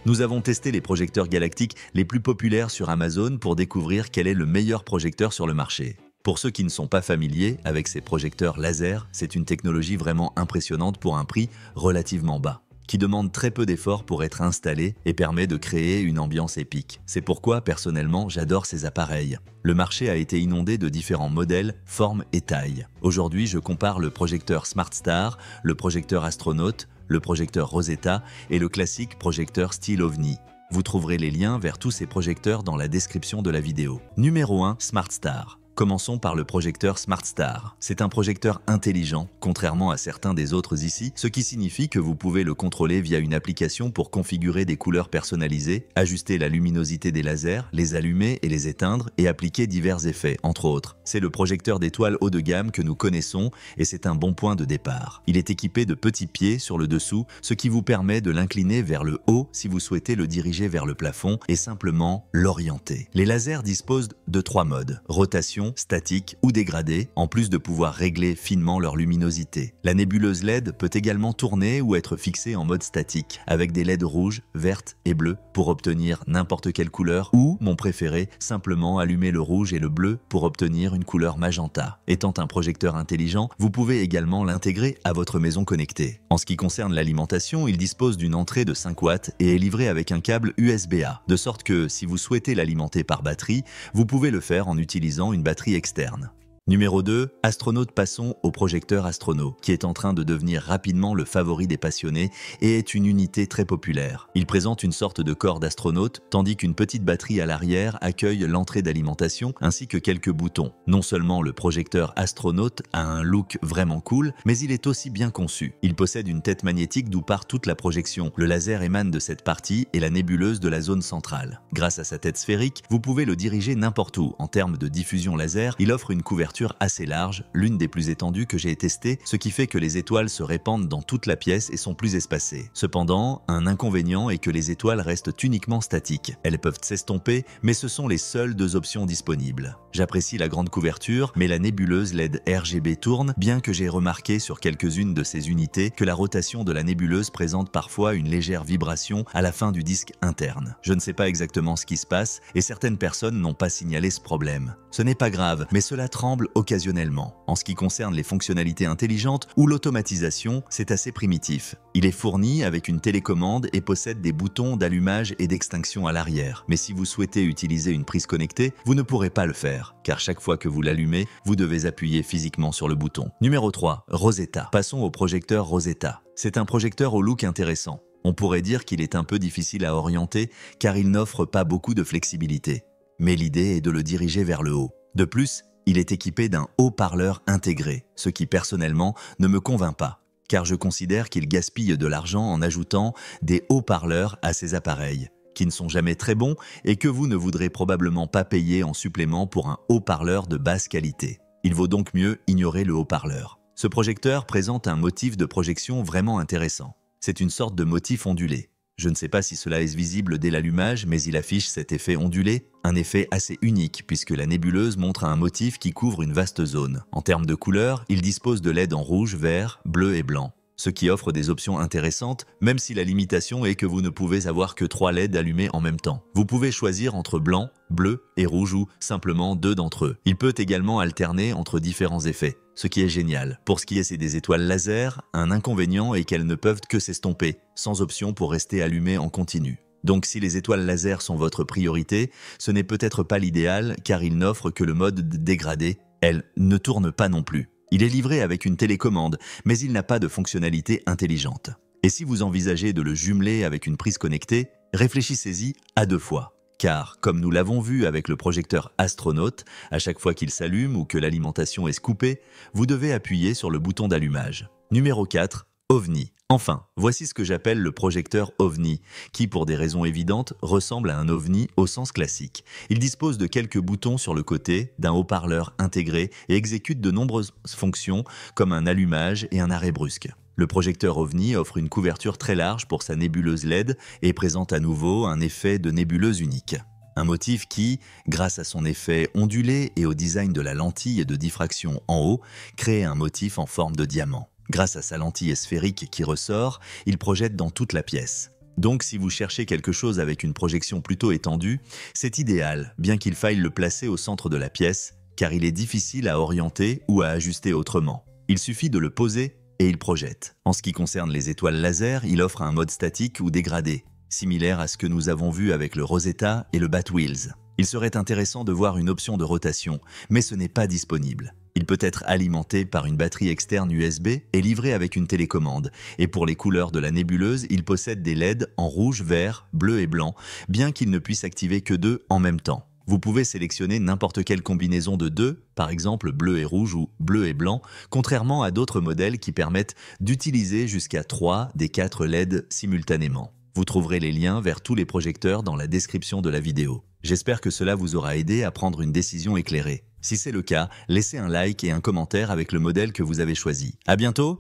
Nous avons testé les projecteurs galactiques les plus populaires sur Amazon pour découvrir quel est le meilleur projecteur sur le marché. Pour ceux qui ne sont pas familiers avec ces projecteurs laser, c'est une technologie vraiment impressionnante pour un prix relativement bas, qui demande très peu d'efforts pour être installé et permet de créer une ambiance épique. C'est pourquoi, personnellement, j'adore ces appareils. Le marché a été inondé de différents modèles, formes et tailles. Aujourd'hui, je compare le projecteur SmartStar, le projecteur Astronaut, le projecteur Rosetta et le classique projecteur style OVNI. Vous trouverez les liens vers tous ces projecteurs dans la description de la vidéo. Numéro 1, SmartStar. Commençons par le projecteur SmartStar. C'est un projecteur intelligent, contrairement à certains des autres ici, ce qui signifie que vous pouvez le contrôler via une application pour configurer des couleurs personnalisées, ajuster la luminosité des lasers, les allumer et les éteindre et appliquer divers effets, entre autres. C'est le projecteur d'étoiles haut de gamme que nous connaissons et c'est un bon point de départ. Il est équipé de petits pieds sur le dessous, ce qui vous permet de l'incliner vers le haut si vous souhaitez le diriger vers le plafond et simplement l'orienter. Les lasers disposent de 3 modes: rotation, statique ou dégradé, en plus de pouvoir régler finement leur luminosité. La nébuleuse LED peut également tourner ou être fixée en mode statique, avec des LED rouges, vertes et bleues pour obtenir n'importe quelle couleur, ou, mon préféré, simplement allumer le rouge et le bleu pour obtenir une couleur magenta. Étant un projecteur intelligent, vous pouvez également l'intégrer à votre maison connectée. En ce qui concerne l'alimentation, il dispose d'une entrée de 5 watts et est livré avec un câble USB-A, de sorte que si vous souhaitez l'alimenter par batterie, vous pouvez le faire en utilisant une batterie externe. Numéro 2, Astronaut. Passons au projecteur Astronaut, qui est en train de devenir rapidement le favori des passionnés et est une unité très populaire. Il présente une sorte de corps d'astronaute, tandis qu'une petite batterie à l'arrière accueille l'entrée d'alimentation ainsi que quelques boutons. Non seulement le projecteur Astronaut a un look vraiment cool, mais il est aussi bien conçu. Il possède une tête magnétique d'où part toute la projection. Le laser émane de cette partie et la nébuleuse de la zone centrale. Grâce à sa tête sphérique, vous pouvez le diriger n'importe où. En termes de diffusion laser, il offre une couverture assez large, l'une des plus étendues que j'ai testées, ce qui fait que les étoiles se répandent dans toute la pièce et sont plus espacées. Cependant, un inconvénient est que les étoiles restent uniquement statiques. Elles peuvent s'estomper, mais ce sont les seules 2 options disponibles. J'apprécie la grande couverture, mais la nébuleuse LED RGB tourne, bien que j'ai remarqué sur quelques-unes de ces unités que la rotation de la nébuleuse présente parfois une légère vibration à la fin du disque interne. Je ne sais pas exactement ce qui se passe et certaines personnes n'ont pas signalé ce problème. Ce n'est pas grave, mais cela tremble occasionnellement. En ce qui concerne les fonctionnalités intelligentes ou l'automatisation, c'est assez primitif. Il est fourni avec une télécommande et possède des boutons d'allumage et d'extinction à l'arrière. Mais si vous souhaitez utiliser une prise connectée, vous ne pourrez pas le faire, car chaque fois que vous l'allumez, vous devez appuyer physiquement sur le bouton. Numéro 3, Rosetta. Passons au projecteur Rosetta. C'est un projecteur au look intéressant. On pourrait dire qu'il est un peu difficile à orienter, car il n'offre pas beaucoup de flexibilité. Mais l'idée est de le diriger vers le haut. De plus, il est équipé d'un haut-parleur intégré, ce qui personnellement ne me convainc pas, car je considère qu'il gaspille de l'argent en ajoutant des haut-parleurs à ses appareils, qui ne sont jamais très bons et que vous ne voudrez probablement pas payer en supplément pour un haut-parleur de basse qualité. Il vaut donc mieux ignorer le haut-parleur. Ce projecteur présente un motif de projection vraiment intéressant. C'est une sorte de motif ondulé. Je ne sais pas si cela est visible dès l'allumage, mais il affiche cet effet ondulé, un effet assez unique puisque la nébuleuse montre un motif qui couvre une vaste zone. En termes de couleurs, il dispose de LED en rouge, vert, bleu et blanc, ce qui offre des options intéressantes, même si la limitation est que vous ne pouvez avoir que 3 LED allumés en même temps. Vous pouvez choisir entre blanc, bleu et rouge ou simplement 2 d'entre eux. Il peut également alterner entre différents effets, ce qui est génial. Pour ce qui est des étoiles laser, un inconvénient est qu'elles ne peuvent que s'estomper, sans option pour rester allumées en continu. Donc si les étoiles laser sont votre priorité, ce n'est peut-être pas l'idéal car il n'offre que le mode dégradé. Elle ne tourne pas non plus. Il est livré avec une télécommande, mais il n'a pas de fonctionnalité intelligente. Et si vous envisagez de le jumeler avec une prise connectée, réfléchissez-y à 2 fois. Car, comme nous l'avons vu avec le projecteur Astronaut, à chaque fois qu'il s'allume ou que l'alimentation est scoopée, vous devez appuyer sur le bouton d'allumage. Numéro 4, OVNI. Enfin, voici ce que j'appelle le projecteur OVNI, qui pour des raisons évidentes ressemble à un ovni au sens classique. Il dispose de quelques boutons sur le côté, d'un haut-parleur intégré et exécute de nombreuses fonctions comme un allumage et un arrêt brusque. Le projecteur OVNI offre une couverture très large pour sa nébuleuse LED et présente à nouveau un effet de nébuleuse unique. Un motif qui, grâce à son effet ondulé et au design de la lentille de diffraction en haut, crée un motif en forme de diamant. Grâce à sa lentille sphérique qui ressort, il projette dans toute la pièce. Donc si vous cherchez quelque chose avec une projection plutôt étendue, c'est idéal, bien qu'il faille le placer au centre de la pièce, car il est difficile à orienter ou à ajuster autrement. Il suffit de le poser et il projette. En ce qui concerne les étoiles laser, il offre un mode statique ou dégradé, similaire à ce que nous avons vu avec le Rosetta et le Batwheels. Il serait intéressant de voir une option de rotation, mais ce n'est pas disponible. Il peut être alimenté par une batterie externe USB et livré avec une télécommande. Et pour les couleurs de la nébuleuse, il possède des LED en rouge, vert, bleu et blanc, bien qu'il ne puisse activer que deux en même temps. Vous pouvez sélectionner n'importe quelle combinaison de deux, par exemple bleu et rouge ou bleu et blanc, contrairement à d'autres modèles qui permettent d'utiliser jusqu'à 3 des 4 LED simultanément. Vous trouverez les liens vers tous les projecteurs dans la description de la vidéo. J'espère que cela vous aura aidé à prendre une décision éclairée. Si c'est le cas, laissez un like et un commentaire avec le modèle que vous avez choisi. À bientôt!